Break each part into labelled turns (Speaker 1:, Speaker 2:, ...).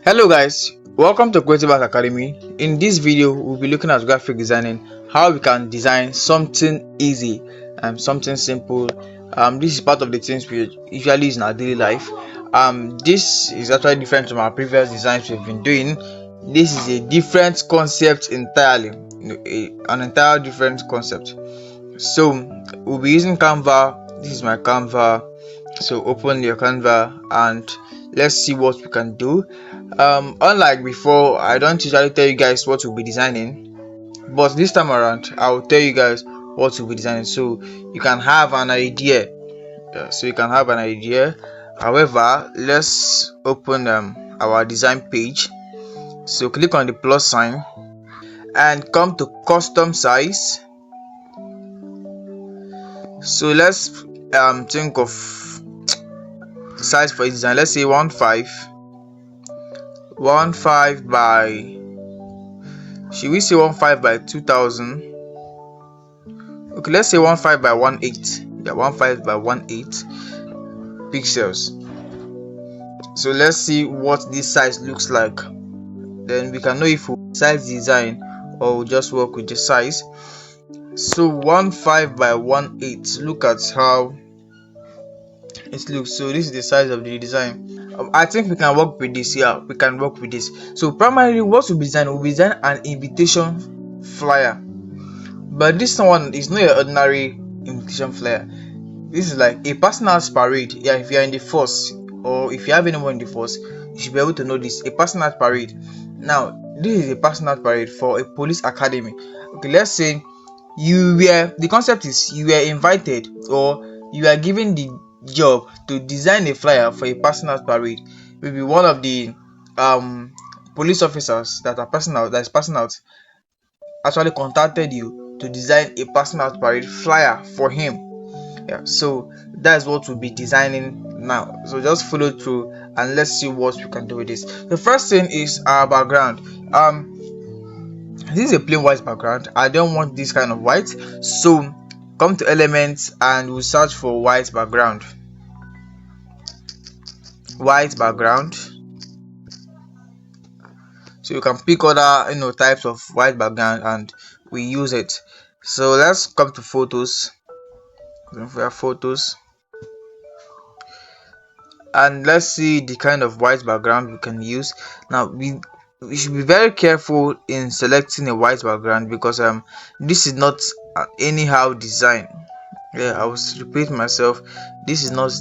Speaker 1: Hello guys, welcome to Creative Art Academy. In this video we'll be looking at graphic designing, how we can design something easy and something simple. This is part of the things we usually use in our daily life. This is actually different from our previous designs we've been doing. This is a different concept entirely, an entire different concept. So we'll be using Canva. This is my Canva. So open your Canva and let's see what we can do. Unlike before, I don't usually tell you guys what we'll be designing, but this time around I'll tell you guys what we'll be designing so you can have an idea. However, let's open our design page. So click on the plus sign and come to custom size. So let's think of size for design. Let's say 15 by, should we say 15 by 2000? Okay, let's say 15 by 18. Yeah, 15 by 18 pixels. So let's see what this size looks like, then we can know if we size design or we'll just work with the size. So 15 by 18, look at how it looks. So this is the size of the design. I think we can work with this. Yeah, we can work with this. So primarily what we'll be design an invitation flyer, but this one is not an ordinary invitation flyer. This is like a personal parade. Yeah, if you are in the force or if you have anyone in the force, you should be able to know this. A personal parade. Now this is a personal parade for a police academy. Okay, let's say the concept is you were invited or you are given the job to design a flyer for a personal parade. Maybe one of the police officers that is personal actually contacted you to design a personal parade flyer for him. Yeah, so that's what we'll be designing now. So just follow through and let's see what we can do with this. The first thing is our background. This is a plain white background. I don't want this kind of white, so come to elements and we'll search for white background. So you can pick other types of white background and we use it. So let's come to photos. We have photos and let's see the kind of white background we can use. Now we should be very careful in selecting a white background because this is not anyhow design. Yeah, I was repeat myself, this is not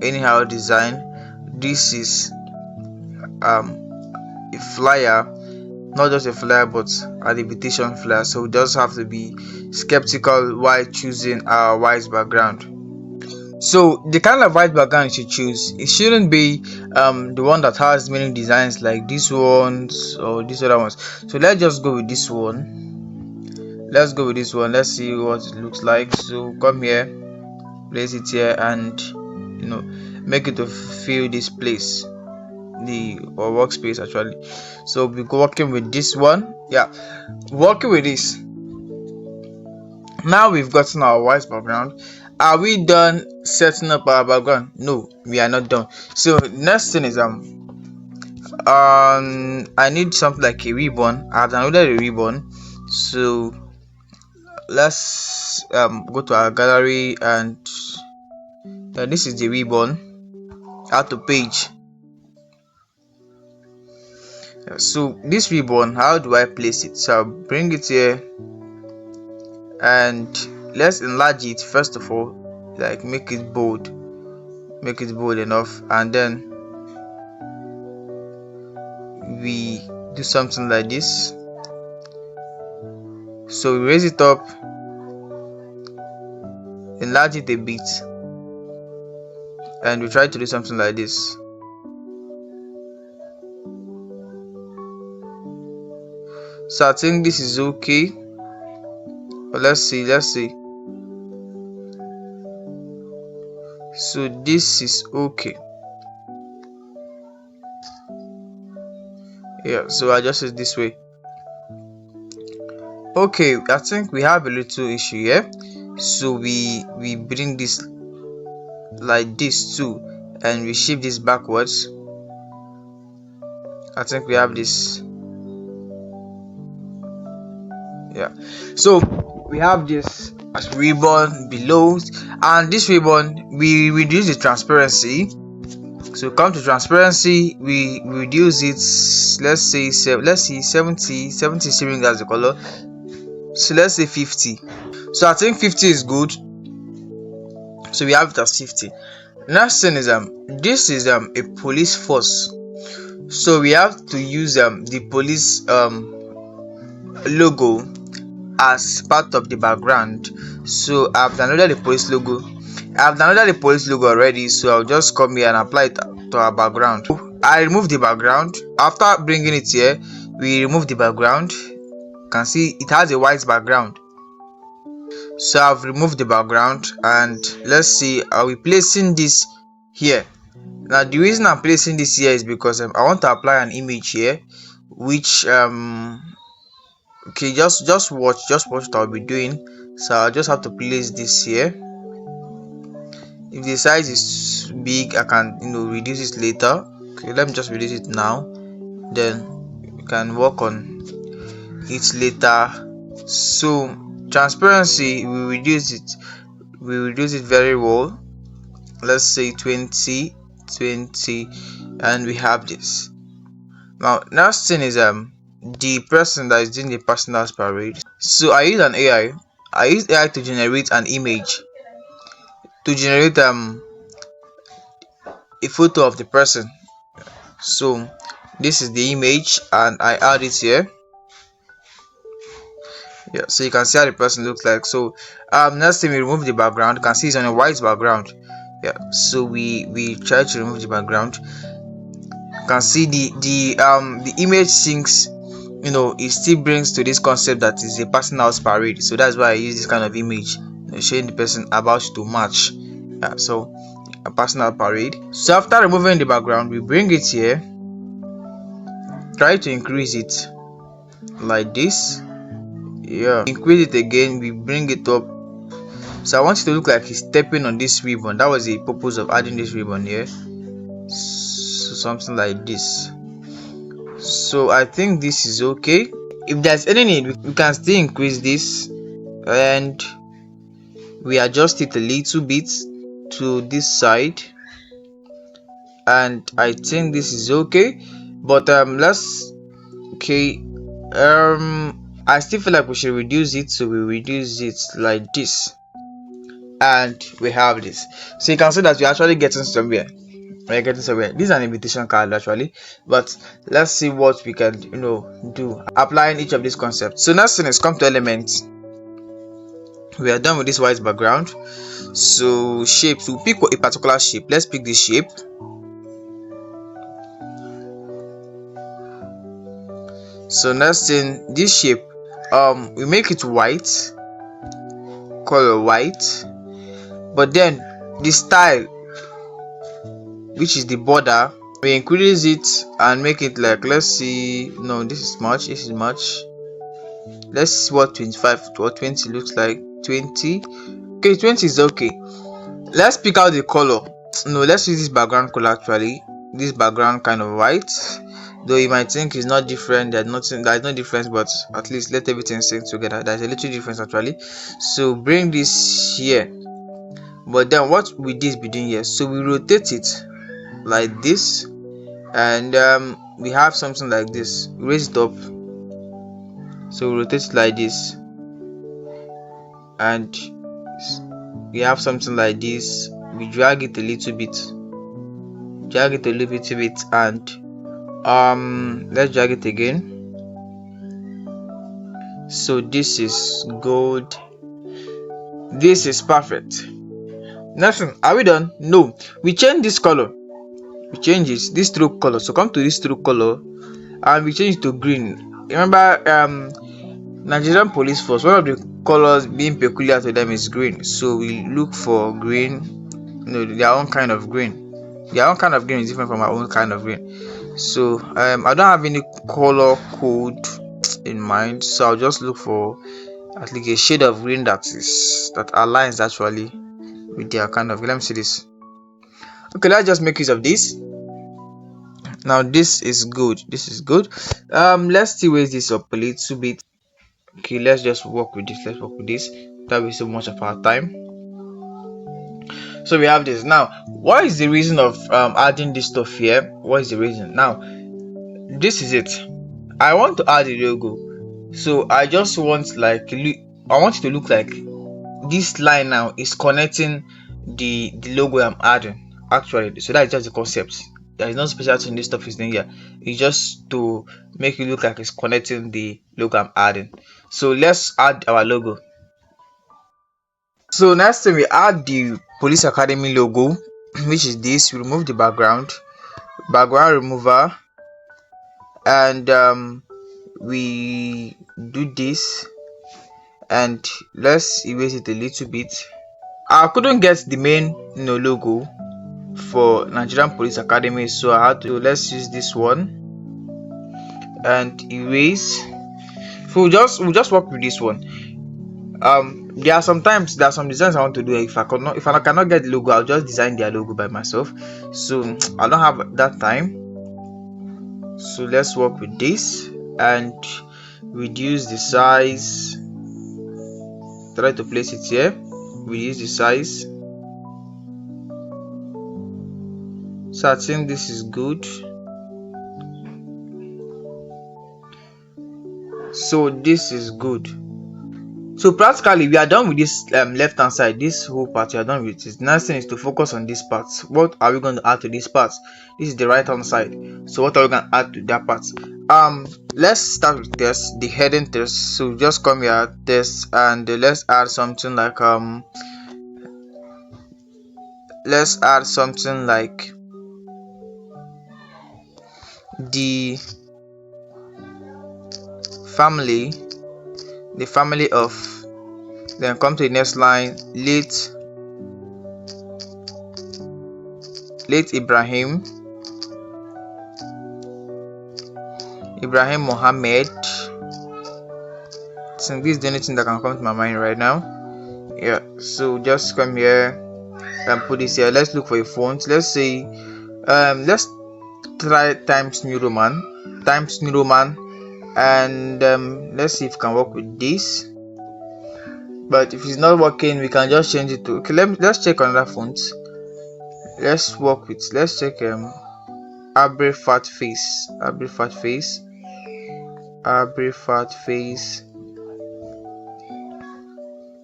Speaker 1: anyhow design. This is a flyer, not just a flyer but an invitation flyer, so we just have to be skeptical while choosing our white background. So the kind of white background you should choose, it shouldn't be the one that has many designs like this ones or these other ones. So let's just go with this one. Let's see what it looks like. So come here, place it here, and make it to fill this place, or workspace actually. So we're working with this one. Yeah, working with this. Now we've gotten our white background. Are we done setting up our background? No, we are not done. So next thing is I need something like a ribbon. I've downloaded a ribbon. So let's go to our gallery and this is the ribbon. Add to page. So this ribbon, how do I place it? So I'll bring it here and let's enlarge it first of all, like make it bold enough, and then we do something like this. So we raise it up, enlarge it a bit, and we try to do something like this. So I think this is okay, but let's see. So this is okay. Yeah, so I adjust it this way. Okay, I think we have a little issue here. So we bring this like this too, and we shift this backwards. I think we have this. Yeah, so we have this as ribbon below, and this ribbon we reduce the transparency. So come to transparency, we reduce it. Let's say 70 showing as the color. So let's say 50. So I think 50 is good, so we have it as 50. Next thing is this is a police force, so we have to use the police logo as part of the background. So I've downloaded the police logo. Already, so I'll just come here and apply it to our background. I remove the background. After bringing it here, we remove the background. You can see it has a white background, so I've removed the background, and let's see, are we placing this here? Now the reason I'm placing this here is because I want to apply an image here, which okay, just watch what I'll be doing. So I'll just have to place this here. If the size is big, I can reduce it later. Okay, let me just reduce it now, then you can work on it later. So transparency, we reduce it very well. Let's say 20, and we have this. Now next thing is the person that is doing the personal parade. So I use AI to generate an image, to generate a photo of the person. So this is the image, and I add it here. Yeah, so you can see how the person looks like. So next thing, we remove the background. You can see it's on a white background. Yeah, so we try to remove the background. You can see the image syncs. It still brings to this concept that is a person house parade. So that's why I use this kind of image, showing the person about to march. Yeah, so a personal parade. So after removing the background, we bring it here, try to increase it like this. Yeah, increase it again, we bring it up. So I want it to look like he's stepping on this ribbon. That was the purpose of adding this ribbon here. So something like this. So I think this is okay. If there's any need, we can still increase this, and we adjust it a little bit to this side, and I think this is okay. But let's I still feel like we should reduce it, so we reduce it like this, and we have this. So you can see that we're actually getting somewhere. This is an invitation card actually, but let's see what we can do applying each of these concepts. So next thing is come to elements. We are done with this white background. So shapes, we'll pick a particular shape. Let's pick this shape. So next thing, this shape, we make it white, color white, but then the style, which is the border, we increase it and make it like, let's see, no, this is much. Let's see what 25 or 20 looks like. 20. Okay, 20 is okay. Let's pick out the color. No, let's use this background color actually. This background kind of white, though you might think it's not different. There's no difference, but at least let everything sync together. There's a little difference actually. So bring this here, but then what will this be doing here? So we rotate it like this, and we have something like this. Raise it up, so we rotate it like this, and we have something like this. We drag it a little bit, and let's drag it again. So this is good, this is perfect. Nothing. Are we done? No, we change this color. We change this stroke color. So come to this stroke color, and we change it to green. Remember, Nigerian police force, one of the colors being peculiar to them is green. So we look for green. Their own kind of green. Their own kind of green is different from our own kind of green. So I don't have any color code in mind. So I'll just look for at least a shade of green that aligns actually with their kind of. Let me see this. Okay, let's just make use of this. Now this is good, this is good. Let's still raise this up a little bit. Okay, let's just work with this, let's work with this. That will be so much of our time. So we have this. Now what is the reason of adding this stuff here? What is the reason? Now this is it. I want to add a logo, so I just want like I want it to look like this line now is connecting the logo I'm adding actually. So that's just the concept. There is no special thing this stuff is in here. It's just to make it look like it's connecting the logo I'm adding. So let's add our logo. So next thing, we add the police academy logo, which is this. We remove the background remover, and we do this, and let's erase it a little bit. I couldn't get the main logo for Nigerian Police Academy, so I had to, let's use this one and erase. So we'll just work with this one. There are some designs I want to do. If I cannot get the logo, I'll just design their logo by myself. So I don't have that time. So let's work with this and reduce the size. Try to place it here. Reduce the size. So I think this is good. So this is good. So practically we are done with this left hand side. This whole part we are done with it. Next thing is to focus on this part. What are we going to add to this part? This is the right hand side. So what are we going to add to that part? Let's start with this, the heading text. So just come here, text, and let's add something like the family of, then come to the next line, late Ibrahim Mohammed. So this is the only thing that can come to my mind right now. Yeah, so just come here and put this here. Let's look for a font. Let's say let's try Times New Roman, and let's see if we can work with this. But if it's not working, we can just change it to, okay, let's check another font. Let's check Abre Fat Face.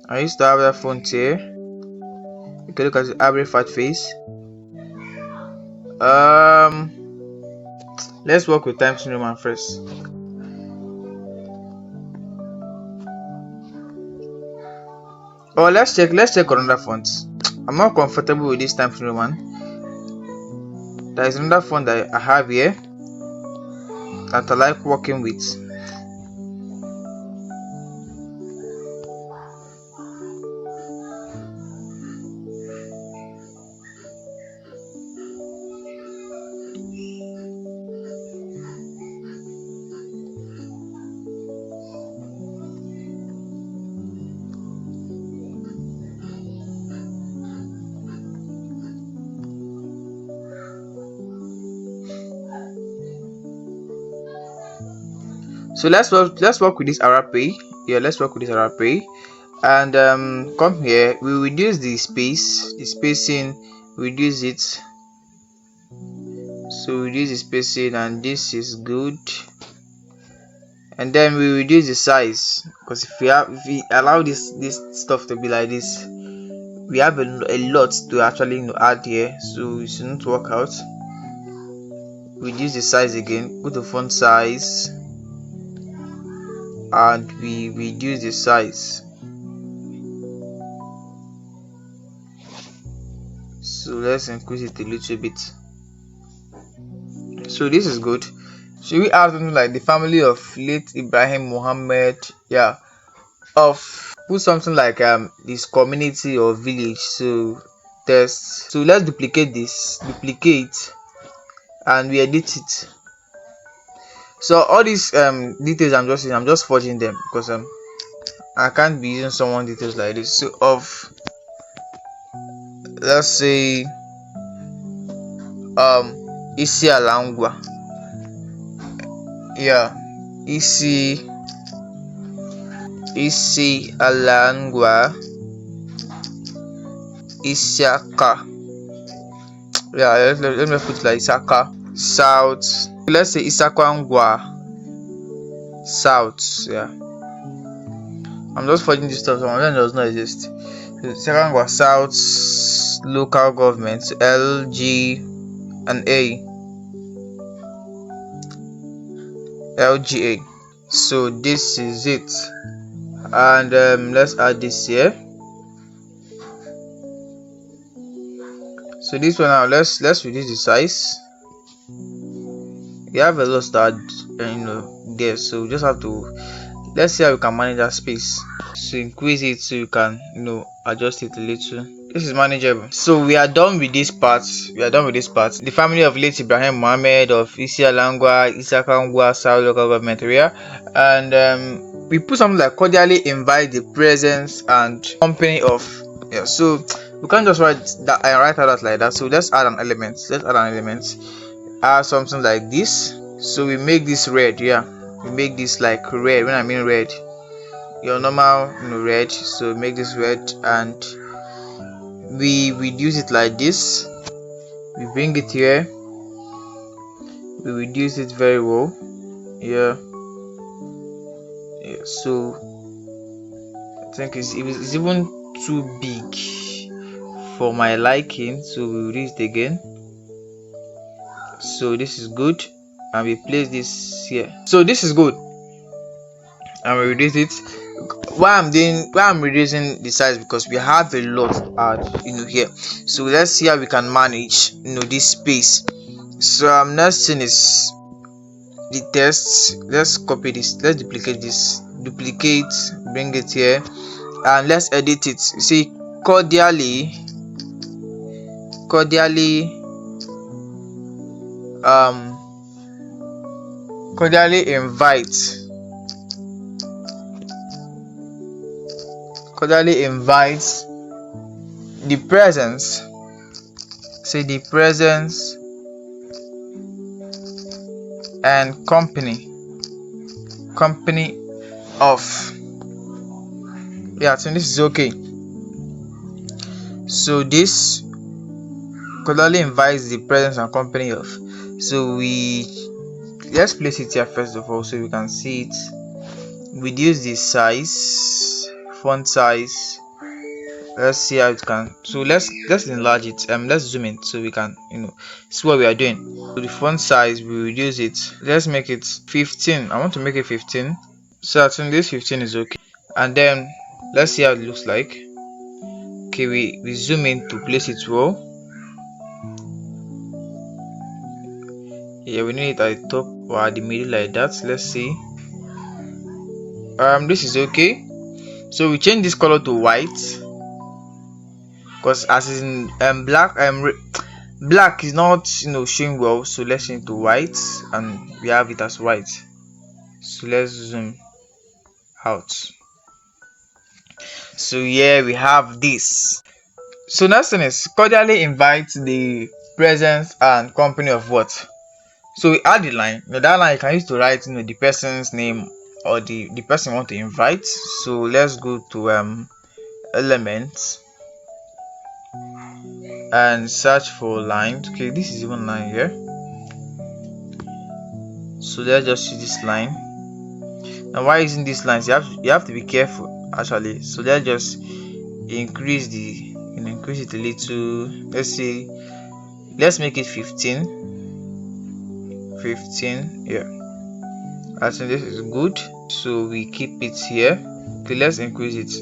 Speaker 1: I used to have that font here. You can look at the Abre Fat Face. Let's work with Times New Roman first. Or let's check another font. I'm not comfortable with this Times New Roman. There is another font that I have here that I like working with. So let's work with this RP. Yeah, let's work with this RP, and come here. We reduce the spacing, reduce it. So reduce the spacing, and this is good. And then we reduce the size, because if we allow this stuff to be like this, we have a lot to actually add here, so it shouldn't work out. Reduce the size again, go to font size, and we reduce the size. So let's increase it a little bit. So this is good. Should we add something like the family of late Ibrahim Mohammed? Yeah, put something like this community or village. So let's duplicate this, and we edit it. So all these details I'm just forging them, because I can't be using someone details like this. So let's say isi ala ngwa. Yeah, isi ala ngwa, isi aka. Yeah, let me put it like Isaka. South, let's say Isakwa Ngwa South. Yeah, I'm just forgetting this stuff. Some of them does not exist. Isakwa Ngwa South local government, LG and A, LGA. So this is it, and let's add this here. So this one now, let's reduce the size. We have a lot to add, there, so we just have to, let's see how we can manage that space. So increase it so you can, adjust it a little. This is manageable. So we are done with this part. The family of late Ibrahim Mohammed of Isi Alangwa, Isakangwa, South local government area, and we put something like cordially invite the presence and company of. Yeah, so we can't just write that and write out like that. So let's add an element. Add something like this. So we make this red. Yeah, we make this like red. When I mean red, your normal red. So make this red, and we reduce it like this. We bring it here. We reduce it very well. Yeah. So I think it's even too big for my liking, so we reduce it again. So this is good, and we place this here. So this is good, and we reduce it. Why I'm reducing the size, because we have a lot to add here. So let's see how we can manage this space. So next thing is the text. Let's copy this, let's duplicate this, bring it here, and let's edit it. See, cordially invites the presence. Say the presence and company of. Yeah, I think this is okay. So this cordially invites the presence and company of. So let's place it here first of all, so we can see it. Reduce the size, font size. Let's see how it can. So let's enlarge it. Let's zoom in so we can see what we are doing. So the font size, we reduce it. Let's make it 15. I want to make it 15. So I think this 15 is okay. And then let's see how it looks like. Okay, we zoom in to place it well. Yeah, we need it at the top or at the middle like that. Let's see. This is okay. So we change this color to white, because as in black is not showing well. So let's change to white, and we have it as white. So let's zoom out. So here we have this. So next thing is cordially invite the presence and company of what. So we add the line. That line you can use to write the person's name or the person you want to invite. So let's go to elements and search for lines. Okay, this is even line here. So let's just use this line. Now why using these lines? You have to be careful actually. So let's just increase it a little. Let's see, let's make it 15. Yeah, I think this is good. So we keep it here. Okay, let's increase it.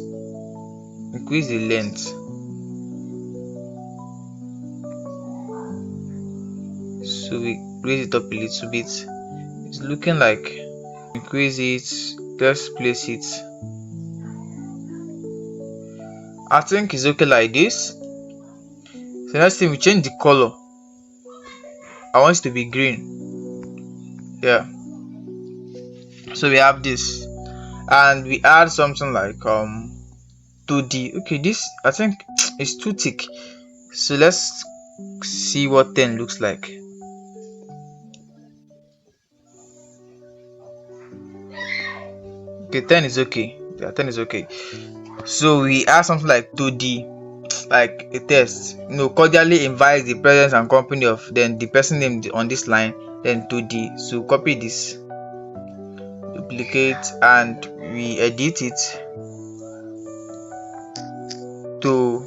Speaker 1: Increase the length. So we raise it up a little bit. It's looking like. Increase it. Let's place it. I think it's okay like this. So next thing, we change the color. I want it to be green. Yeah. So we have this, and we add something like 2D. Okay, this I think is too thick. So let's see what 10 looks like. Okay, 10 is okay. Yeah, 10 is okay. So we add something like 2D, like a test. Cordially invite the presence and company of, then the person named on this line, then 2D. So copy this, duplicate, and we edit it to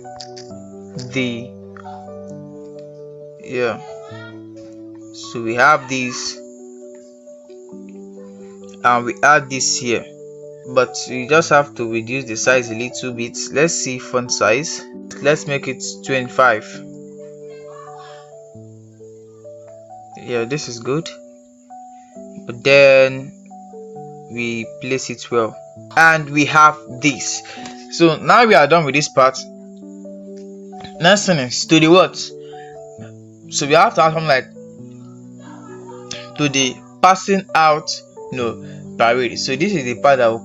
Speaker 1: the, yeah. So we have this, and we add this here, but we just have to reduce the size a little bit. Let's see font size. Let's make it 25. Yeah, this is good. But then we place it well, and we have this. So now we are done with this part. Next thing is to the what? So we have to add something like to the passing out parade. So this is the part that will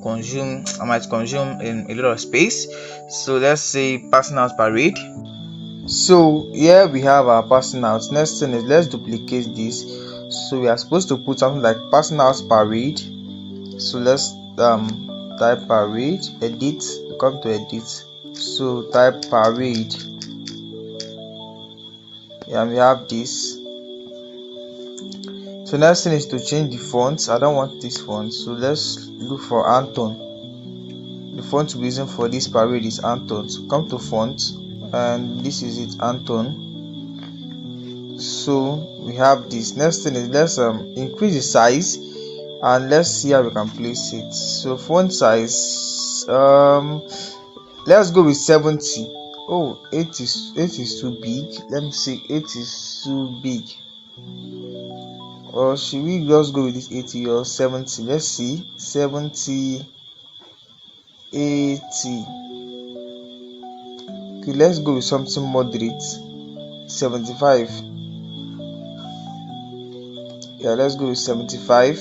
Speaker 1: might consume a lot of space. So let's say passing out parade. So here we have our passing out. Next thing is, let's duplicate this. So we are supposed to put something like passing out parade. So let's type parade, edit, come to edit. So type parade. Yeah, we have this. So next thing is to change the fonts. I don't want this font, so let's look for Anton. The font we're using for this parade is Anton. So come to font, and this is it, Anton. So we have this. Next thing is, let's increase the size, and let's see how we can place it. So font size, let's go with 70. Oh, 8 is too big. Let me see, 8 is too big. Or should we just go with this 80 or 70? Let's see, 70, 80. Okay, let's go with something moderate, 75. Yeah, let's go with 75.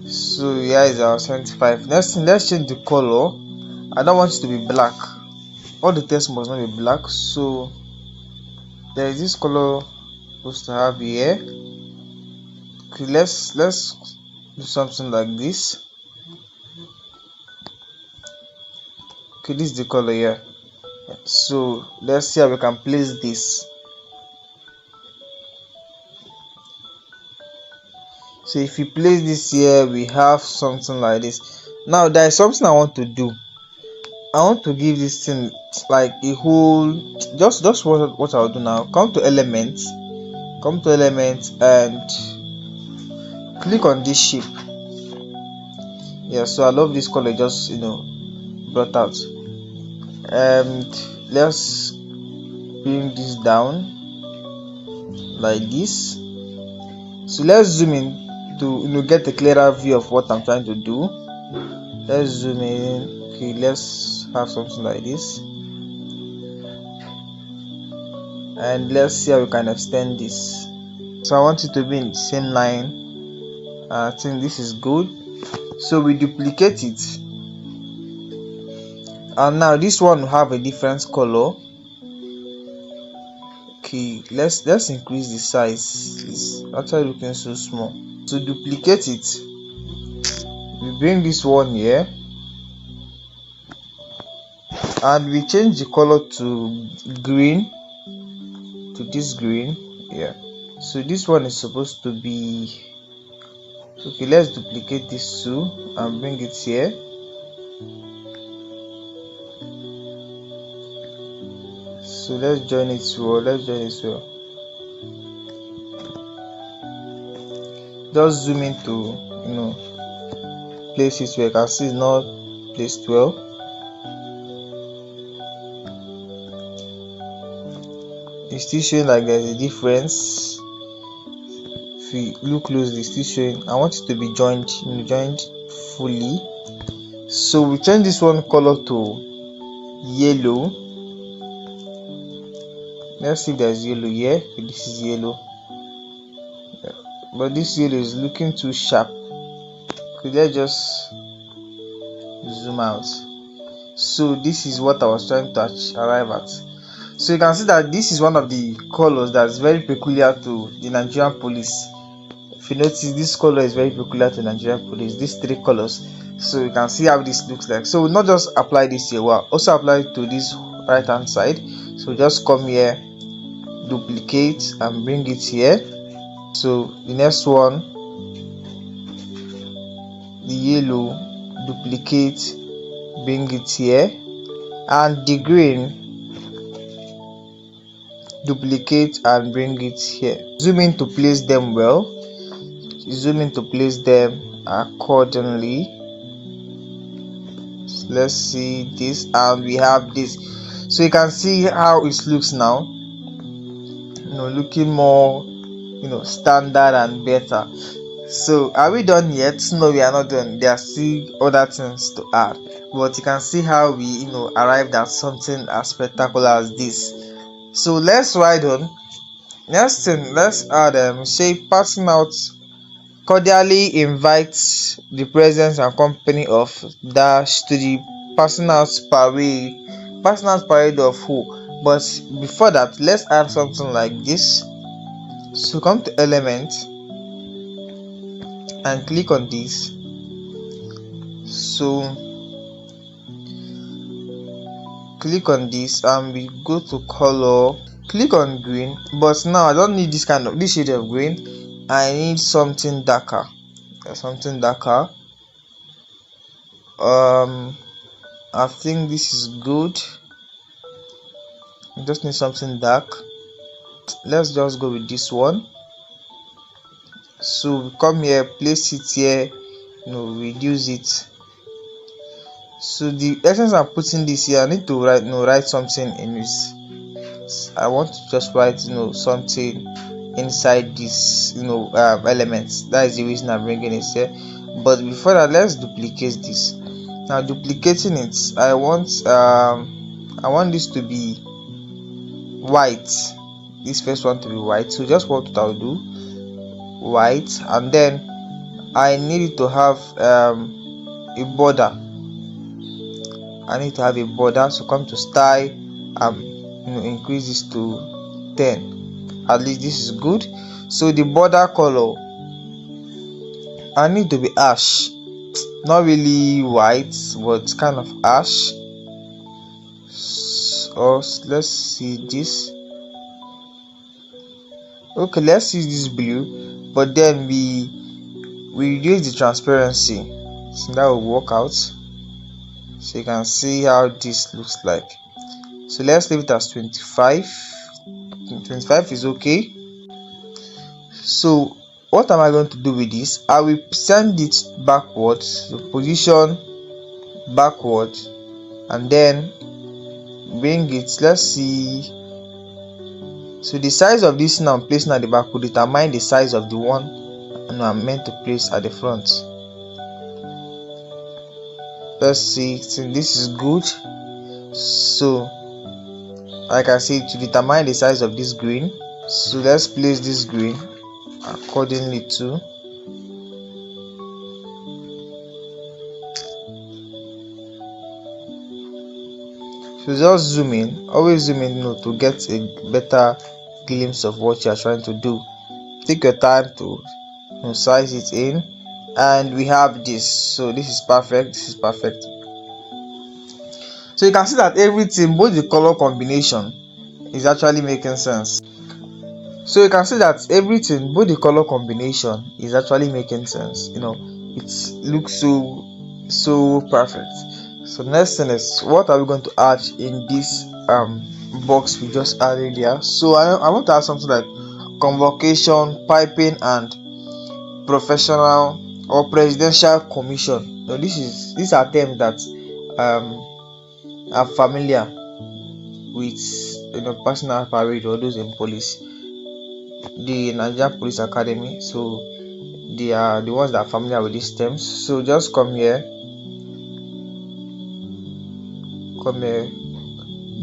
Speaker 1: So here is our 75. Next thing, let's change the color. I don't want it to be black. All the text must not be black. So there is this color supposed to have here. Okay, let's do something like this. Okay, this is the color here. So let's see how we can place this. So if you place this here, we have something like this. Now there is something I want to do. I want to give this thing like a whole, just what I'll do now. Come to elements, and click on this shape. Yeah, so I love this color, just brought out. And let's bring this down like this. So let's zoom in to get a clearer view of what I'm trying to do. Let's zoom in. Okay, let's have something like this, and let's see how we can extend this. So I want it to be in the same line. I think this is good. So we duplicate it, and now this one will have a different color. Okay, let's increase the size. It's actually looking so small. So duplicate it. We bring this one here, and we change the color to green, to this green. Yeah, so this one is supposed to be okay. Let's duplicate this too and bring it here. So let's join it well. Just zoom into places where you can see it's not placed well. It's still showing like there's a difference. If you look closely, it's still showing. I want it to be joined fully. So we change this one color to yellow. Let's see if there's yellow here. Okay, this is yellow. Yeah. But this yellow is looking too sharp. Okay, let's just zoom out. So this is what I was trying to arrive at. So you can see that this is one of the colors that's very peculiar to the Nigerian police. if you notice, this color is very peculiar to Nigerian police, these three colors. So you can see how this looks like. So we'll not just apply this here, we'll also apply it to this right hand side. So just come here, duplicate and bring it here. So the next one, the yellow, duplicate, bring it here, and the green, duplicate and bring it here. Zoom in to place them well, zoom in to place them accordingly. So let's see this, and we have this. So you can see how it looks now, looking more standard and better. So are we done yet? No, we are not done. There are still other things to add, but you can see how we arrived at something as spectacular as this. So let's write on. Next thing, let's add say passing out, cordially invites the presence and company of dash to the passing out parade of who. But before that, let's add something like this. So come to element and click on this. So click on this and we go to color, click on green. But now I don't need this shade of green. I need something darker. I think this is good. I just need something dark. Let's just go with this one. So we come here, place it here, reduce it. So the essence I'm putting this here, I need to write something in this. I want to just write something inside this elements. That is the reason I'm bringing it here. But before that, let's duplicate this. Now duplicating it, I want this to be white, this first one to be white. So just what I'll do, white, and then I need it to have a border. I need to have a border. So come to style, increase this to 10. At least this is good. So the border color, I need to be ash, not really white, but kind of ash. So let's see this. Okay, let's use this blue, but then we reduce the transparency, so that will work out. So you can see how this looks like. So let's leave it as 25. 25 is okay. So what am I going to do with this? I will send it backwards, so position backwards, and then bring it. Let's see. So the size of this now I'm placing at the back will determine the size of the one I'm meant to place at the front. Let's see. So this is good. So like I said, to determine the size of this green, so let's place this green accordingly to. So just zoom in, always zoom in to get a better glimpse of what you are trying to do. Take your time to size it in, and we have this. So this is perfect. So you can see that everything, both the color combination, is actually making sense. So you can see that everything, both the color combination, is actually making sense. It looks so perfect. So next thing is, what are we going to add in this box we just added here? So I want to add something like convocation, piping, and professional or presidential commission. Now these are terms that are familiar with personal parade or those in police, the Nigerian Police Academy. So they are the ones that are familiar with these terms. So just come here,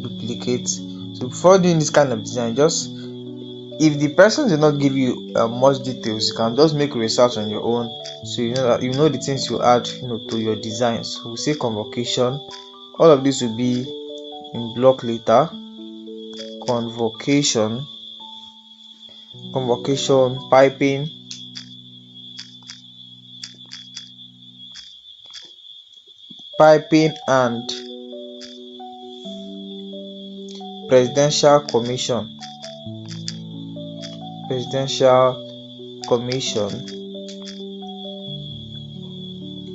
Speaker 1: duplicate. So before doing this kind of design, just if the person did not give you much details, you can just make research on your own, so you know the things you add to your design. So we say convocation, all of this will be in block later. Convocation, piping, Piping and Presidential Commission. Presidential Commission.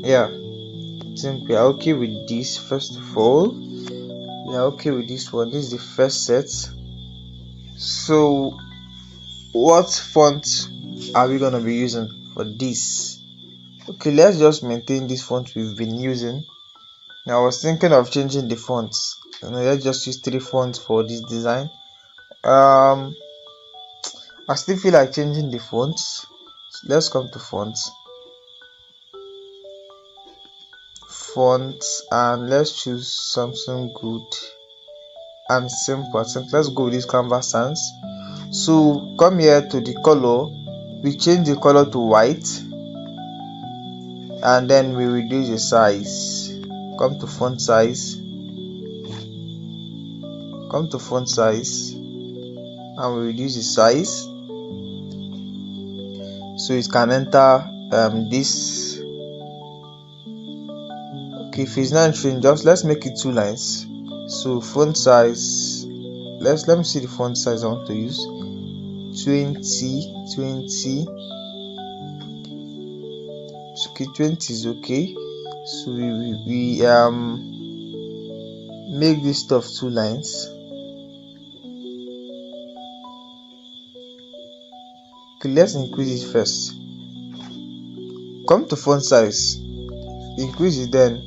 Speaker 1: Yeah, I think we are okay with this. First of all, we are okay with this one. This is the first set. So what font are we gonna be using for this? Okay, let's just maintain this font we've been using. Now I was thinking of changing the fonts. Let's just use 3 fonts for this design. I still feel like changing the fonts. So let's come to fonts, and let's choose something good and simple. I think let's go with this Canva Sans. So come here to the color, we change the color to white, and then we reduce the size. Come to font size, and we reduce the size so it can enter this. Okay, if it's not entering, just let's make it 2 lines. So font size, let me see the font size I want to use. 20. Okay, 20 is okay. So we make this stuff 2 lines. Okay, let's increase it first. Come to font size, increase it, then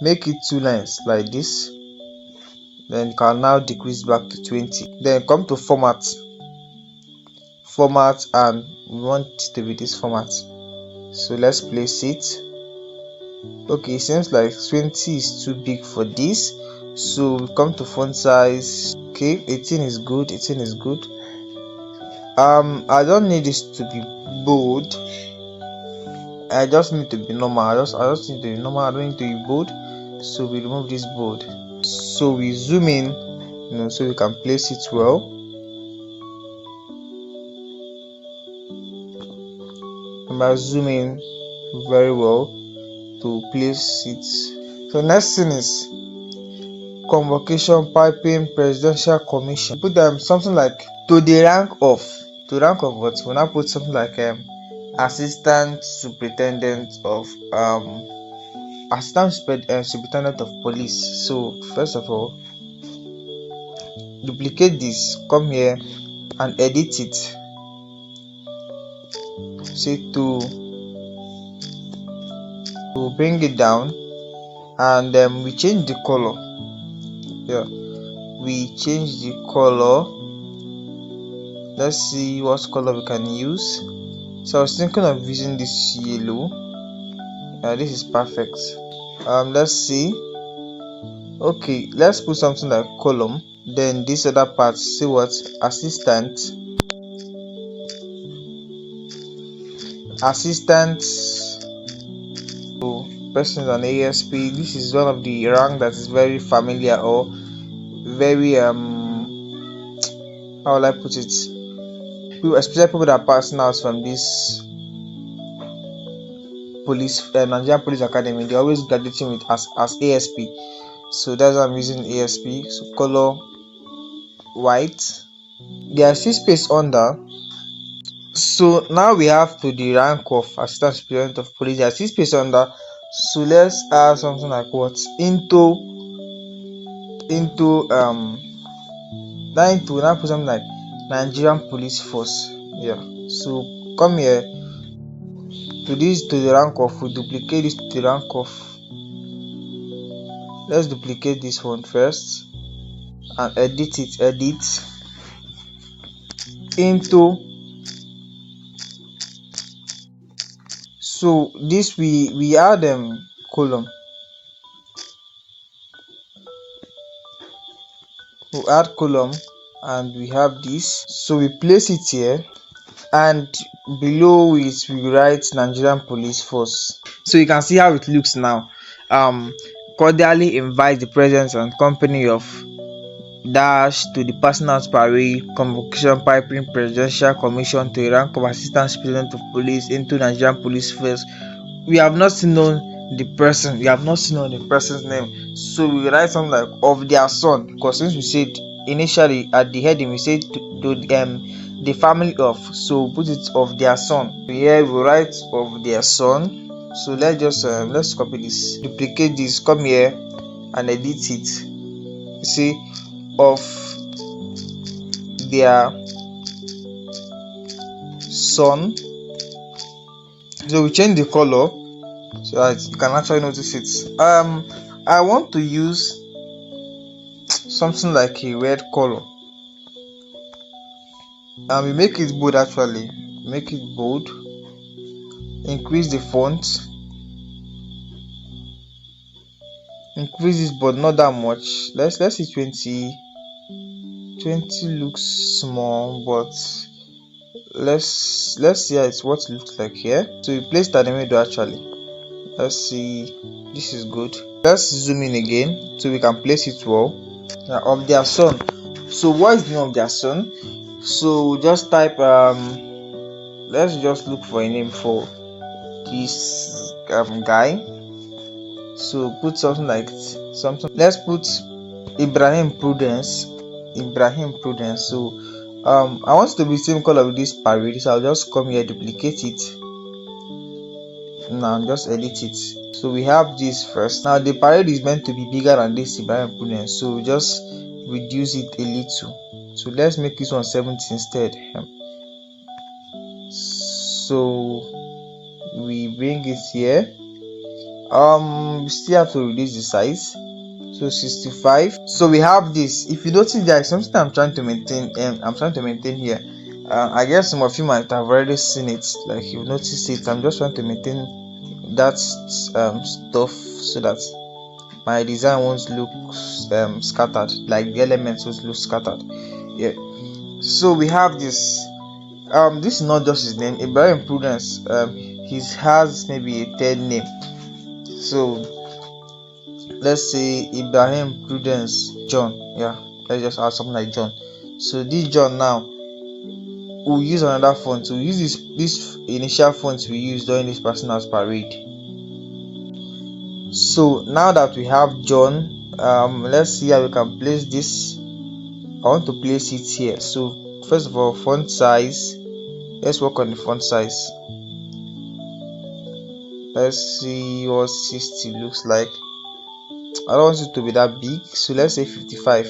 Speaker 1: make it 2 lines like this. Then you can now decrease back to 20. Then come to format, and we want it to be this format. So let's place it. Okay, it seems like 20 is too big for this, so we come to font size. Okay, 18 is good. I don't need this to be bold. I just need to be normal. I just need to be normal. I don't need to be bold. So we remove this bold. So we zoom in, so we can place it well. And by zooming very well to place it. So next thing is convocation, piping, presidential commission. Put them something like to the rank of. To rank of what? We'll now put something like assistant superintendent of superintendent of police. So first of all, duplicate this, come here and edit it. Say to bring it down, and we change the color. Yeah, we change the color. Let's see what color we can use. So I was thinking of using this yellow. This is perfect. Let's see. Okay, let's put something like column. Then this other part, see what? Assistant. So person an ASP. This is one of the rank that is very familiar, or very how will I put it? Especially people that are passing out from this police Nigerian Police Academy, they always graduating with as ASP. So that's why I'm using ASP. So color white. There is still space under. So now we have to the rank of assistant superintendent of police. There is still space under. So let's add something like what? Now put something like Nigerian Police Force. Yeah. So come here to the rank of. We duplicate this to the rank of. Let's duplicate this one first and edit into. So this we add column. We add column and we have this. So we place it here, and below it we write Nigerian Police Force. So you can see how it looks now. Cordially invite the presence and company of dash to the personal parade, convocation, piping, presidential commission to the rank of assistant superintendent of police into Nigerian Police Force we have not seen known the person, we have not seen known the person's name, so we write something like of their son, because since we said initially at the heading we said the family of, so put it of their son. Here we write of their son. So let's copy this, duplicate this, come here and edit it. You see, of their son. So we change the color so that you can actually notice it. I want to use something like a red color, and we make it bold. Actually make it bold, increase the font, increase this but not that much. Let's see 20 looks small, but let's see how it's what it looks like here. So we place that in the middle. Actually, let's see, this is good. Let's zoom in again so we can place it well. Of their son. So what is the name of their son? So just type let's just look for a name for this guy. So put something like something, let's put Ibrahim Prudence. So I want it to be same color with this parade, so I'll just come here, duplicate it, now just edit it. So we have this first. Now the parade is meant to be bigger than this Ibrahim Prudence, so we just reduce it a little. So let's make this one 70 instead. So we bring it here. We still have to reduce the size, so 65. So we have this. If you notice, there is something I'm trying to maintain, here. I guess some of you might have already seen it, like you've noticed it. I'm just trying to maintain that stuff so that my design won't look scattered, like the elements won't look scattered. Yeah, so we have this. This is not just his name, Ibrahim Prudence. He has maybe a third name. So let's say Ibrahim Prudence John. Yeah, let's just add something like John. So this John, now we'll use another font. So we'll use this initial font we used during this personal parade. So now that we have John, let's see how we can place this. I want to place it here. So first of all, font size. Let's work on the font size. Let's see what 60 looks like. I don't want it to be that big, so let's say 55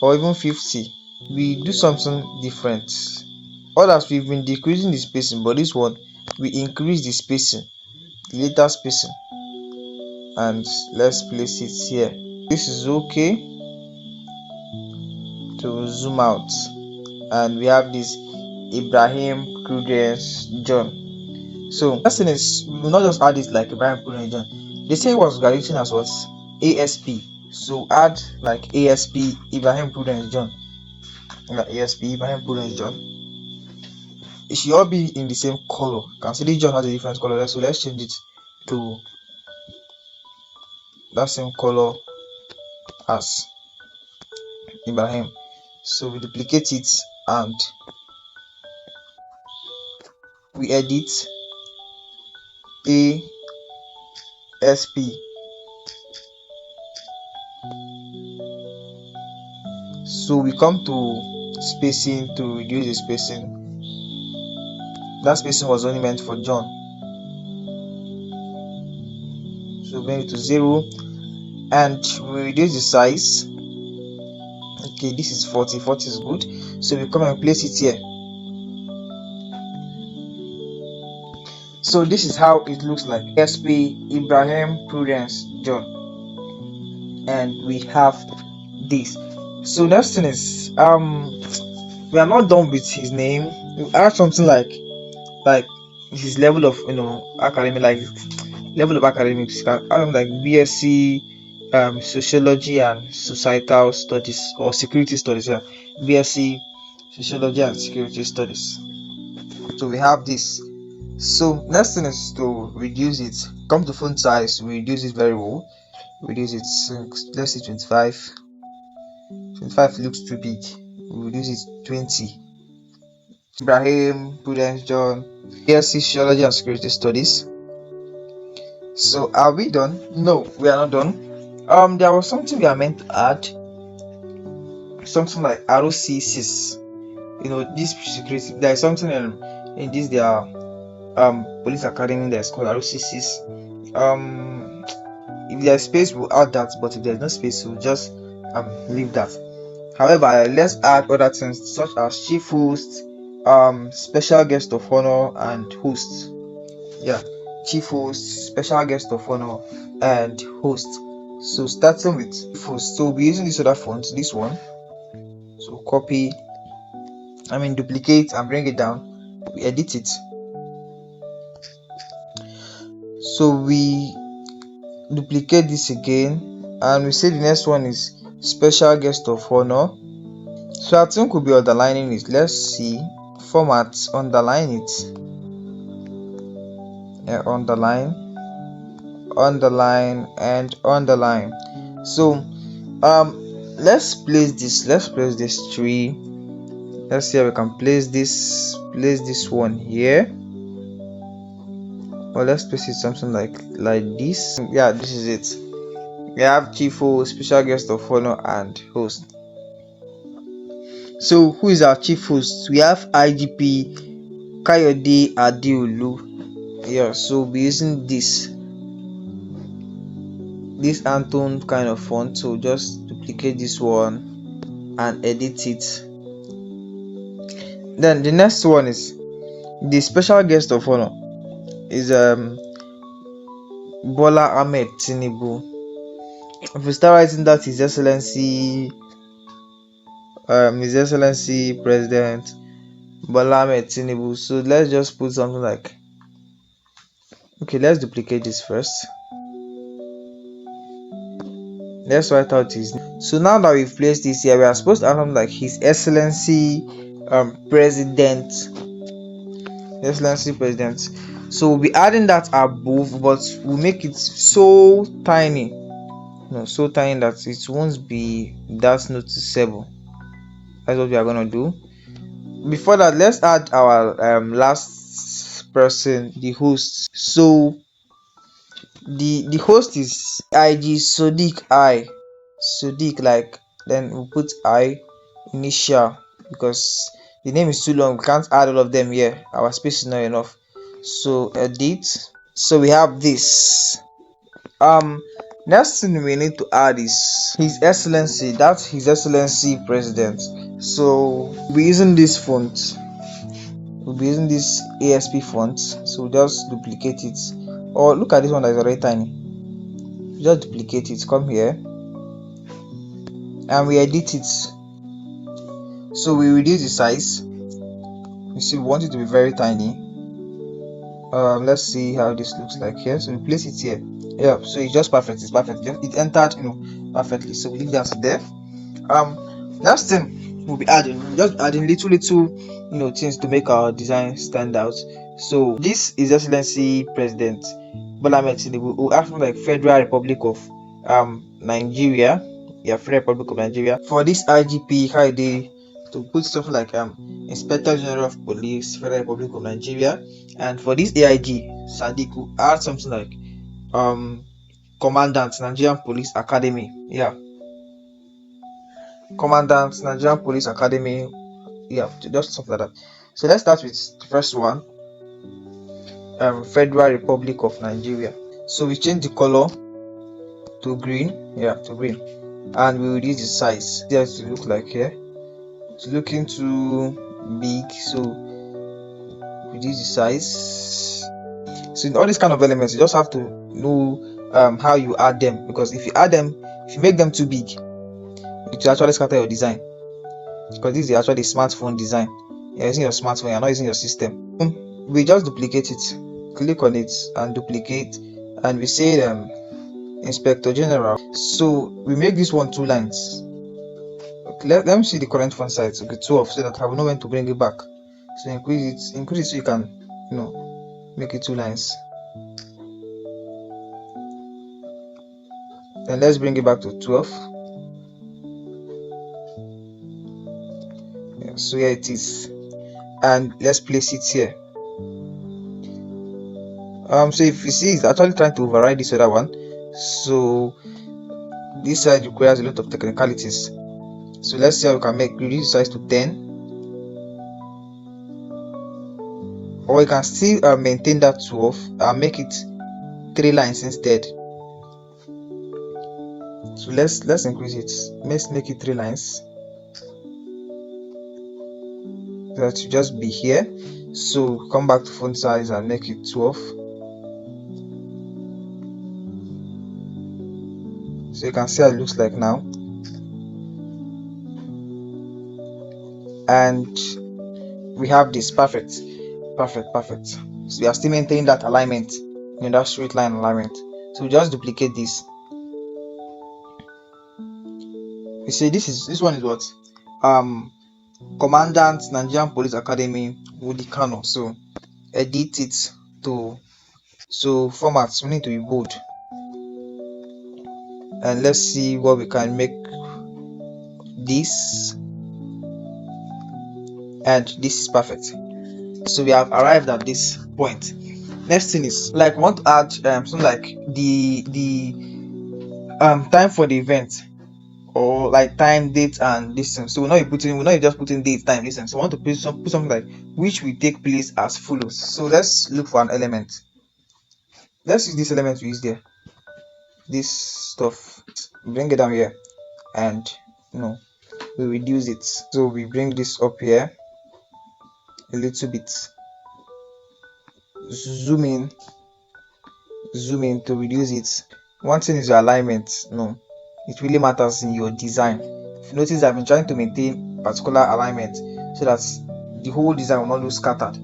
Speaker 1: or even 50. We do something different. Others we've been decreasing the spacing, but this one we increase the spacing, the letter spacing, and let's place it here. This is okay. To zoom out, and we have this Ibrahim Prudence John. So that thing is, we will not just add it like Ibrahim Prudence John. They say it was graduating as what? ASP. So add like ASP Ibrahim Prudence John. ASP Ibrahim Prudence John. It should all be in the same color. Consider John has a different color, so let's change it to that same color as Ibrahim. So we duplicate it and we edit ASP. So we come to spacing to reduce the spacing. That spacing was only meant for John, so bring it to 0 and we reduce the size. Okay, this is 40 is good, so we come and place it here. So this is how it looks like. SP Ibrahim Prudence John, and we have this. So next thing is we are not done with his name. We add something like his level of academic, like level of academics. I don't like BSc sociology and societal studies or security studies. Yeah, BSc sociology and security studies. So we have this. So next thing is to reduce it. Come to font size, we reduce it very well. Reduce it, let's say 25 looks too big. We reduce it 20. Ibrahim, Prudence John, BSc Sociology and Security Studies. So are we done? No, we are not done. There was something we are meant to add, something like ROCCs. This security. There is something in this their police academy that is called ROCCs. If there's space, we'll add that. But if there's no space, we'll just leave that. However, let's add other things such as chief host, special guest of honor, and host. Yeah, chief host, special guest of honor, and host. So starting with chief host, so we'll be using this other font, this one. So copy, duplicate and bring it down. We edit it. So we duplicate this again, and we say the next one is special guest of honor. So I think we'll be underlining it. Let's see, format, underline it. Yeah, underline and underline. So let's place this tree. Let's see how we can place this one here, or let's place it something like this. Yeah, this is it. We have chief host, special guest of honor, and host. So who is our chief host? We have IGP Kayode Adeolu. Yeah, so we'll be using this Anton kind of font. So just duplicate this one and edit it. Then the next one is the special guest of honor is Bola Ahmed Tinubu. If we start writing that, His Excellency President Bola Ahmed Tinubu. So let's just put something like, okay, let's duplicate this first. Let's write out his name. So now that we've placed this here, we are supposed to have something like His Excellency President. So we'll be adding that above, but we'll make it so tiny, so tiny that it won't be that noticeable. That's what we are gonna do. Before that, let's add our last person, the host. So the host is IG Sodiq like, then we'll put I initial, because the name is too long. We can't add all of them here. Our space is not enough. So edit. So we have this. Next thing we need to add is His Excellency. That's His Excellency President. So we're using this font. We'll be using this ASP font. So just duplicate it. Or look at this one that is already tiny. Just duplicate it. Come here, and we edit it. So we reduce the size. You see, we want it to be very tiny. Let's see how this looks like here. So we place it here. Yeah, so it's just perfect. It's perfect. It entered, perfectly. So we leave that there. Next thing we'll be just adding little, things to make our design stand out. So this is Excellency President Bola Ahmed Tinubu, who asked for like Federal Republic of Nigeria. Yeah, Federal Republic of Nigeria. For this IGP, Kayode, to put something like Inspector General of Police, Federal Republic of Nigeria. And for this AIG, Sadiq, will add something like Commandant, Nigerian Police Academy. Yeah, Commandant, Nigerian Police Academy. Yeah, just something like that. So let's start with the first one, Federal Republic of Nigeria. So we change the color to green. Yeah, to green, and we reduce the size. There to look like here. It's looking too big, so reduce the size. So in all these kind of elements, you just have to know how you add them, because if you make them too big, it will actually scatter your design, because this is actually smartphone design. You're using your smartphone, you're not using your system. We just duplicate it, click on it and duplicate, and we say Inspector General. So we make this one 2 lines. Okay, let me see the current font size. Okay, 12, so that I will know when to bring it back. So increase it so you can make it 2 lines. Then let's bring it back to 12. Yeah, so here it is. and let's place it here. So if you see, it's actually trying to override this other one, so this side requires a lot of technicalities. So let's see how we can reduce the size to 10, or we can still maintain that 12 and make it 3 lines instead. So let's increase it. Let's make it 3 lines. That should just be here. So come back to font size and make it 12. So you can see how it looks like now. And we have this. Perfect. So we are still maintaining that alignment, that straight line alignment. So just duplicate this. You see, this one is what Commandant Nigerian Police Academy Woody Kano. So edit it to, so formats, we need to be bold, and let's see what we can make this, and this is perfect. So we have arrived at this point. Next thing is, like, we want to add something like the time for the event, or like time, date, and distance. So we're not just putting date, time, distance. So we want to put something like which will take place as follows. So let's look for an element. Let's use this element we use there. This stuff, bring it down here, and we reduce it. So we bring this up here a little bit, zoom in to reduce it. One thing is your alignment. It really matters in your design. If you notice, I've been trying to maintain particular alignment so that the whole design will not look scattered.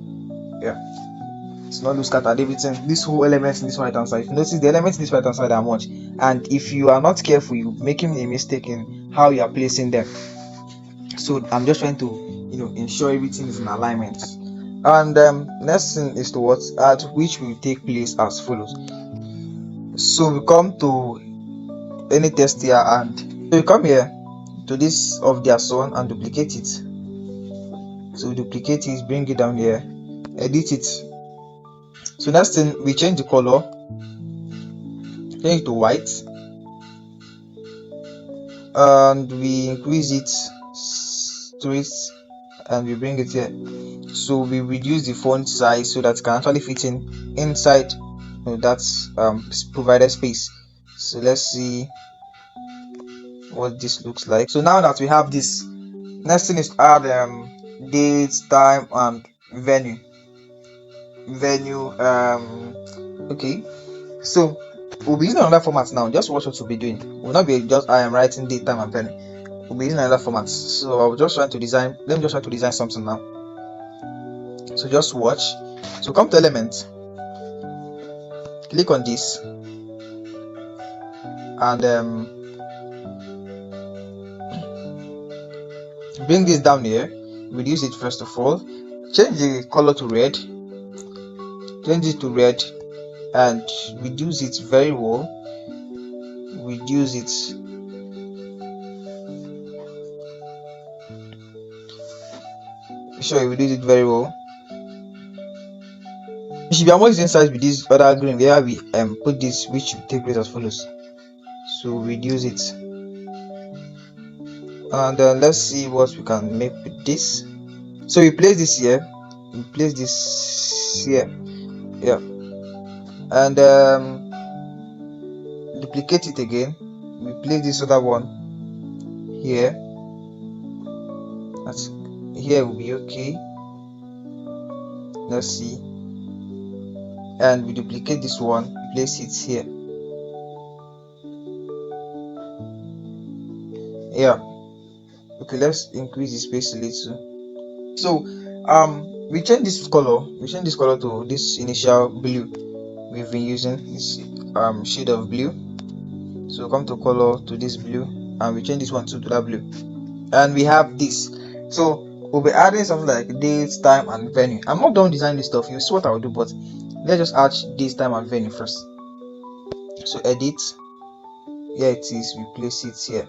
Speaker 1: It's not look scattered. Everything, this whole element in this right hand side, if you notice, the elements in this right hand side are much, and if you are not careful, you're making a mistake in how you are placing them. So I'm just trying to ensure everything is in alignment. And next thing is to add which will take place as follows. So we come to any text here, and so we come here to this of their son and duplicate it. So duplicate it, bring it down here, edit it. So next thing, we change the color, change it to white, and we increase it straight, and we bring it here. So we reduce the font size so that it can actually fit inside that's provided space. So let's see what this looks like. So now that we have this, next thing is to add date, time, and venue. Okay, so we'll be using another format now. Just watch what we'll be doing. We'll not be just I am writing date, time, and venue. We'll be using another format. So I'll just try to design. Let me just try to design something now. So just watch. So come to element, click on this, and bring this down here. Reduce it first of all. Change the color to red. Change it to red, and reduce it very well. Reduce it. Sure, you reduce it very well. You should be almost inside with this other green where we put this, which will take place as follows. So reduce it, and let's see what we can make with this. So we place this here, we place this here, and duplicate it again. We place this other one here. That's here will be okay. Let's see, and we duplicate this one, place it here. Okay, let's increase the space a little. So we change this color to this initial blue we've been using, this shade of blue. So come to color, to this blue, and we change this one to that blue, and we have this. So we'll be adding something like date, time, and venue. I'm not done designing this stuff. You see what I'll do, but let's just add date, time, and venue first. So edit, here it is, we place it here.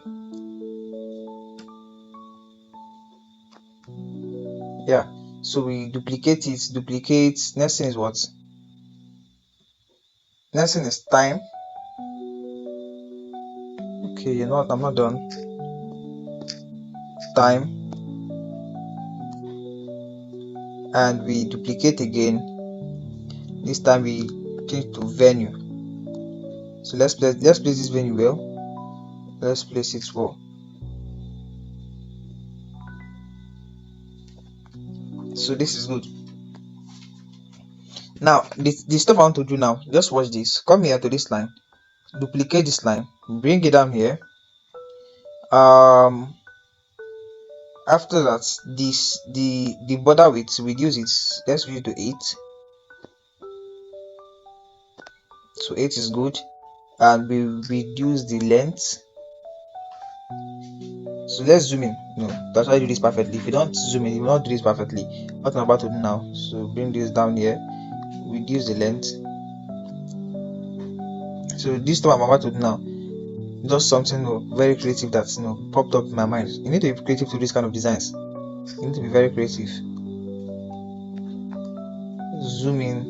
Speaker 1: So we duplicate it, duplicate. Next thing is what? Next thing is time. Okay, you know what, I'm not done. Time, and we duplicate again. This time we change to venue. So let's place this venue well. Let's place it well. So this is good. Now the stuff I want to do now, just watch this. Come here to this line, duplicate this line, bring it down here. After that, the border width, reduce it. Let's reduce to 8. So 8 is good, and we reduce the length. So let's zoom in. That's why I do this perfectly. If you don't zoom in, you will not do this perfectly. What I'm about to do now. So bring this down here, reduce the length. So this stuff I'm about to do now, just something very creative that popped up in my mind. You need to be creative to this kind of designs. You need to be very creative. Zoom in.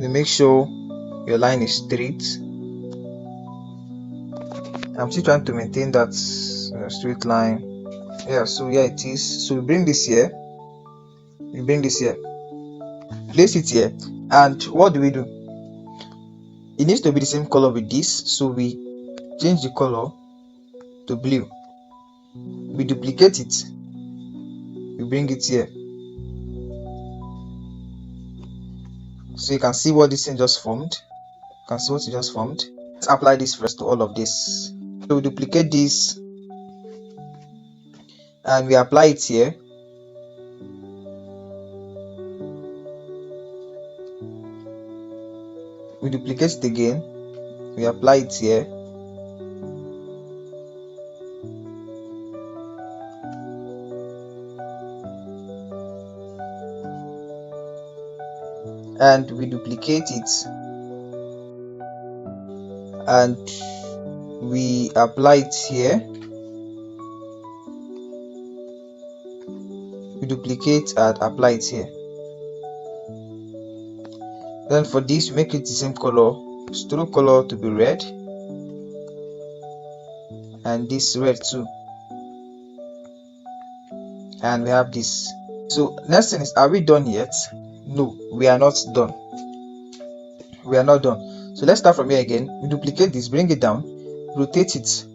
Speaker 1: You make sure your line is straight. I'm still trying to maintain that straight line. Yeah, so yeah, it is. So we bring this here. We bring this here. Place it here. And what do? It needs to be the same color with this. So we change the color to blue. We duplicate it. We bring it here. So you can see what this thing just formed. You can see what it just formed. Let's apply this first to all of this. So we duplicate this and we apply it here. We duplicate it again. We apply it here. And we duplicate it and we apply it here. We duplicate and apply it here. Then for this, we make it the same color, stroke color to be red, and this red too. And we have this. So next thing is, are we done yet? No, we are not done. We are not done. So let's start from here again. We duplicate this, bring it down, rotate it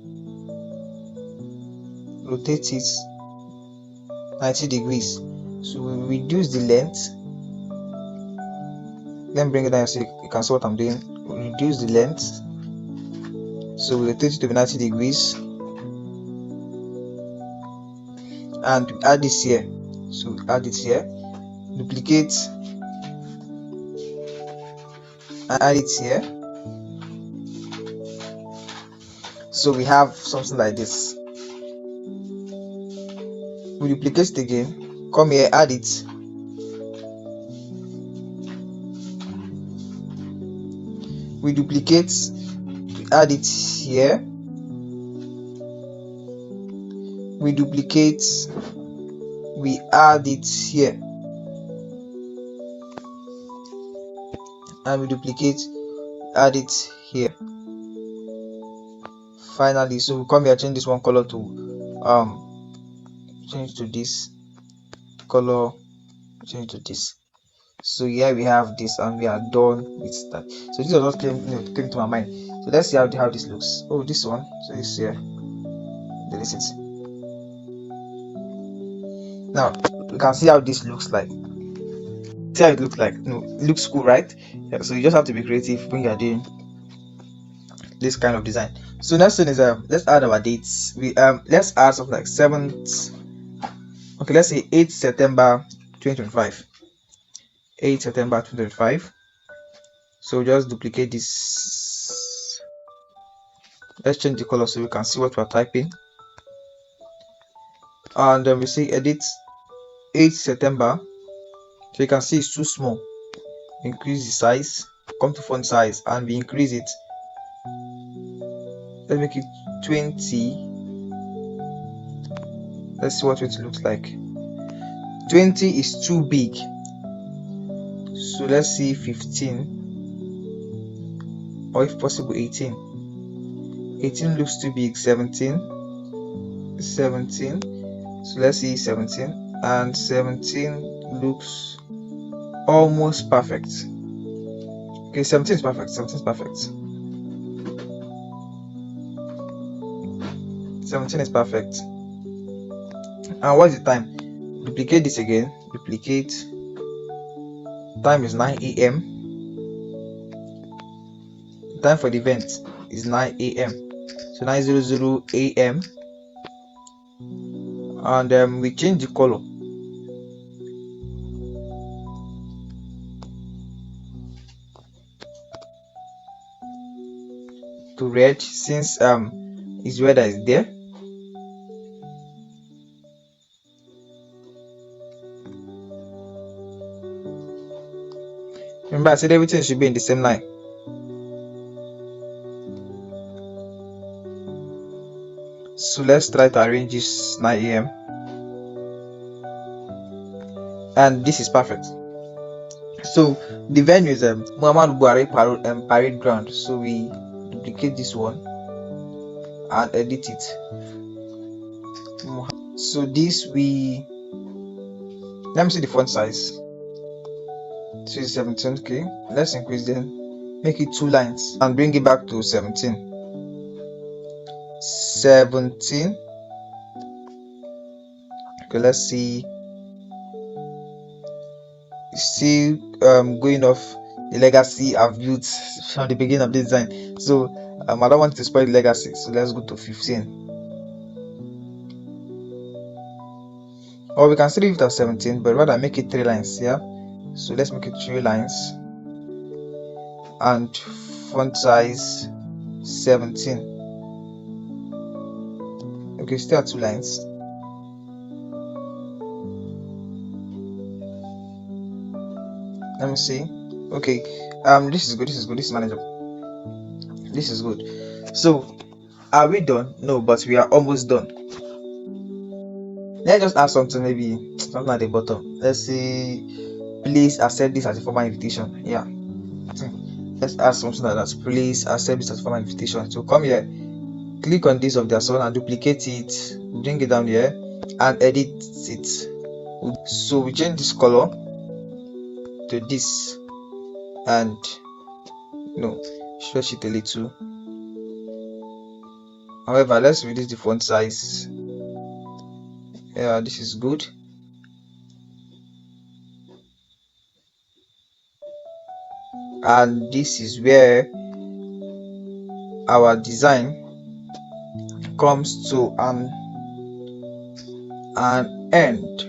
Speaker 1: 90 degrees. So we reduce the length. Let me bring it down so you can see what I'm doing. We reduce the length. So we rotate it to 90 degrees. And we add this here. So we add it here. Duplicate and add it here. So we have something like this. We duplicate it again. Come here, add it. We duplicate, we add it here. We duplicate, we add it here. And we duplicate, add it here. Finally, so we come here, change this one color to change to this color, change to this. So here we have this, and we are done with that. So this was what came to my mind. So let's see how this looks. Oh, this one. So this here. Delete it. Now you can see how this looks like. See how it looks like. It looks cool, right? Yeah, so you just have to be creative when you are doing this kind of design. So next thing is let's add our dates. We let's add something like 7th. Okay, let's say 8th September 2025. 8th September 2025. So just duplicate this. Let's change the color so we can see what we're typing. And then we say edit 8th September. So you can see it's too small. Increase the size. Come to font size and we increase it. Let's make it 20. Let's see what it looks like. 20 is too big, so let's see 15, or if possible 18. 18 looks too big. 17, so let's see 17, and 17 looks almost perfect. Okay, 17 is perfect. 17 is perfect. 17 is perfect. And what's the time? Duplicate this again. Duplicate. Time is 9 a.m. Time for the event is 9 a.m. So 9:00 a.m. And we change the color to red, since is red that is there. Remember, I said everything should be in the same line. So let's try to arrange this 9 a.m. and this is perfect. So the venue is Muhammad Buhari Parade Ground. So we duplicate this one and edit it. So this let me see the font size. So it's 17. Okay, let's increase them, make it 2 lines and bring it back to 17. 17. Okay, let's see. Still going off the legacy I've built from the beginning of the design. So I don't want to spoil the legacy, so let's go to 15. Or we can still leave it at 17, but rather make it 3 lines. Yeah, so let's make it 3 lines and font size 17. Okay, still at 2 lines. Let me see. Okay, this is good. This is manageable. This is good. So are we done? No, but we are almost done. Let's just add something, maybe something at the bottom. Let's say, please accept this as a formal invitation. Yeah, let's add something like that. Please accept this as a formal invitation. So come here, click on this of their son and duplicate it, bring it down here and edit it. So we change this color to this and stretch it a little. However, let's reduce the font size. Yeah, this is good. And this is where our design comes to an end.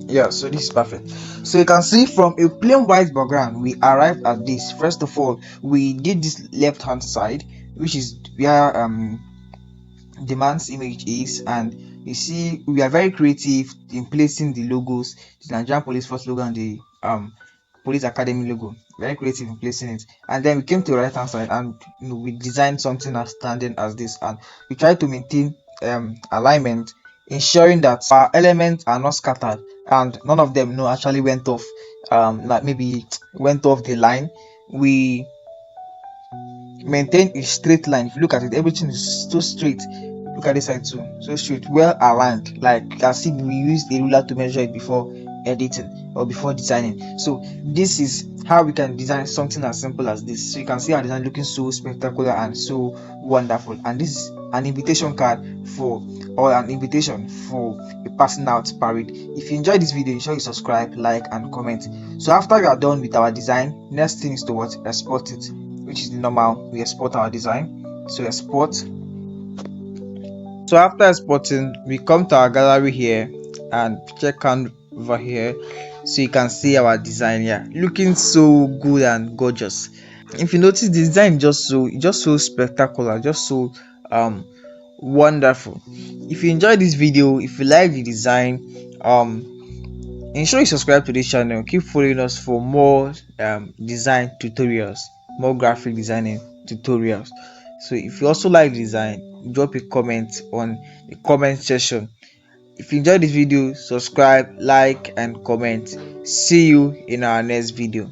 Speaker 1: Yeah, so this is perfect. So you can see from a plain white background we arrived at this. First of all, we did this left hand side, which is where the man's image is, and you see we are very creative in placing the logos, the Nigerian Police Force logo and the Police Academy logo. Very creative in placing it. And then we came to the right hand side and we designed something outstanding as this, and we tried to maintain alignment, ensuring that our elements are not scattered and none of them actually went off, like maybe went off the line. We maintain a straight line. If you look at it, everything is so straight. Look at this side too, so straight, well aligned, like as if we used a ruler to measure it before editing or before designing. So this is how we can design something as simple as this. So you can see our design looking so spectacular and so wonderful. And this is an invitation card or an invitation for a passing out parade. If you enjoyed this video, ensure you subscribe, like and comment. So after we are done with our design, next thing is to export it, which is the normal. We export our design. So export. So after exporting, we come to our gallery here and check Canva here, so you can see our design here, looking so good and gorgeous. If you notice, the design just so spectacular, just so wonderful. If you enjoyed this video, if you like the design, ensure you subscribe to this channel. Keep following us for more design tutorials, more graphic designing tutorials. So if you also like the design, drop a comment on the comment section. If you enjoyed this video, subscribe, like and comment. See you in our next video.